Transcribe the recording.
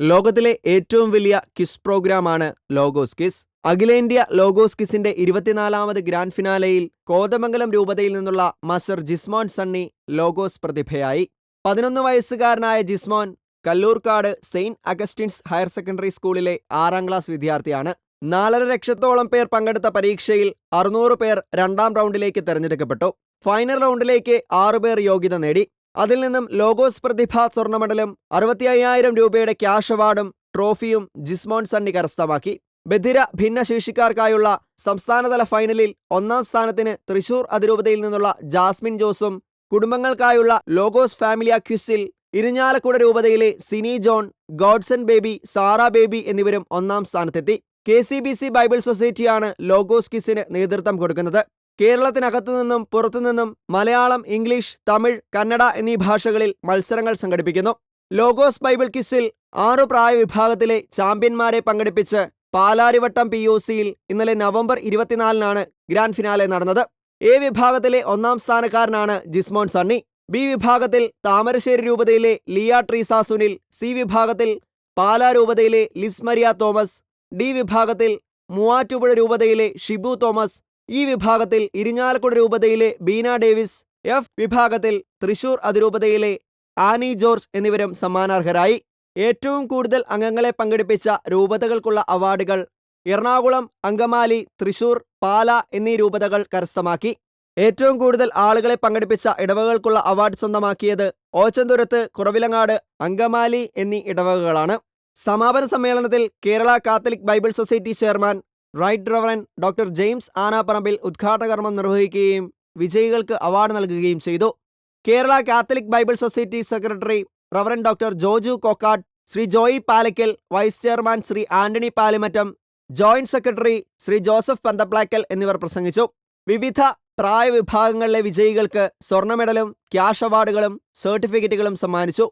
ലോകത്തിലെ ഏറ്റവും വലിയ ക്വിസ് പ്രോഗ്രാമാണ് ലോഗോസ് ക്വിസ്. അഖിലേന്ത്യാ ലോഗോസ് ക്വിസിന്റെ 24ാമത് ഗ്രാൻഡ് ഫിനാലെയിൽ കോതമംഗലം രൂപതയിൽ നിന്നുള്ള മസർ ജിസ്മോൻ സണ്ണി ലോഗോസ് പ്രതിഭയായി. 11 വയസ്സുകാരനായ Jismon Kalloorkad saint Augustine's higher secondary സ്കൂളിലെ 6ാം ക്ലാസ് വിദ്യാർത്ഥിയാണ്. 4.5 ലക്ഷത്തോളം പേർ പങ്കെടുത്ത പരീക്ഷയിൽ 600 പേർ 2ാം റൗണ്ടിലേക്ക് തെരഞ്ഞെടുക്കപ്പെട്ടു. ഫൈനൽ റൗണ്ടിലേക്ക് 6 പേർ യോഗ്യത നേടി. അതിൽ നിന്നും ലോഗോസ് പ്രതിഭ സ്വർണമെഡലും 65,000 രൂപയുടെ ക്യാഷ് അവാർഡും ട്രോഫിയും ജിസ്മോൻ സണ്ണി കരസ്ഥമാക്കി. ബധിര ഭിന്നശേഷിക്കാർക്കായുള്ള സംസ്ഥാനതല ഫൈനലിൽ 1ാം സ്ഥാനത്തിന് തൃശൂർ അതിരൂപതയിൽ നിന്നുള്ള ജാസ്മിൻ ജോസും, കുടുംബങ്ങൾക്കായുള്ള ലോഗോസ് ഫാമിലിയ ക്വിസിൽ ഇരിഞ്ഞാലക്കുട രൂപതയിലെ Sini John, Godson Baby, Sara Baby എന്നിവരും 1ാം സ്ഥാനത്തെത്തി. KCBC ബൈബിൾ സൊസൈറ്റിയാണ് ലോഗോസ് ക്വിസിന് നേതൃത്വം കൊടുക്കുന്നത്. കേരളത്തിനകത്തു നിന്നും പുറത്തുനിന്നും മലയാളം, ഇംഗ്ലീഷ്, തമിഴ്, കന്നഡ എന്നീ ഭാഷകളിൽ മത്സരങ്ങൾ സംഘടിപ്പിക്കുന്നു. ലോഗോസ് ബൈബിൾ ക്വിസിൽ 6 പ്രായവിഭാഗത്തിലെ ചാമ്പ്യന്മാരെ പങ്കെടുപ്പിച്ച് പാലാരിവട്ടം POCയിൽ ഇന്നലെ നവംബർ 24-നാണ് ഗ്രാൻഡ് ഫിനാലെ നടന്നത്. A വിഭാഗത്തിലെ 1ാം സ്ഥാനക്കാരനാണ് ജിസ്മോൻ സണ്ണി. B വിഭാഗത്തിൽ താമരശ്ശേരി രൂപതയിലെ ലിയ ട്രീസ സുനിൽ, C വിഭാഗത്തിൽ പാലാ രൂപതയിലെ ലിസ് മരിയ തോമസ്, D വിഭാഗത്തിൽ മൂവാറ്റുപുഴ രൂപതയിലെ ഷിബു തോമസ്, E വിഭാഗത്തിൽ ഇരിഞ്ഞാലക്കുട രൂപതയിലെ ബീന ഡേവിസ്, F വിഭാഗത്തിൽ തൃശൂർ അതിരൂപതയിലെ ആനി ജോർജ് എന്നിവരും സമ്മാനാർഹരായി. ഏറ്റവും കൂടുതൽ അംഗങ്ങളെ പങ്കെടുപ്പിച്ച രൂപതകൾക്കുള്ള അവാർഡുകൾ എറണാകുളം, അങ്കമാലി, തൃശൂർ, പാല എന്നീ രൂപതകൾ കരസ്ഥമാക്കി. ഏറ്റവും കൂടുതൽ ആളുകളെ പങ്കെടുപ്പിച്ച ഇടവകകൾക്കുള്ള അവാർഡ് സ്വന്തമാക്കിയത് ഓച്ചന്തുരത്ത്, കുറവിലങ്ങാട്, അങ്കമാലി എന്നീ ഇടവകകളാണ്. സമാപന സമ്മേളനത്തിൽ Kerala Catholic Bible Society chairman right reverend doctor James Anaparambil ഉദ്ഘാടന കർമ്മം നിർവഹിക്കുകയും വിജയികൾക്ക് അവാർഡ് നൽകുകയും ചെയ്തു. Kerala Catholic Bible Society secretary reverend doctor Joju Kokkad, Shri Joy Palackal, vice chairman Shri Antony Palimattam, joint secretary Shri Joseph Panthaplackal എന്നിവർ പ്രസംഗിച്ചു. വിവിധ പ്രായവിഭാഗങ്ങളിലെ വിജയികൾക്ക് സ്വർണമെഡലും ക്യാഷ് അവാർഡുകളും സർട്ടിഫിക്കറ്റുകളും സമ്മാനിച്ചു.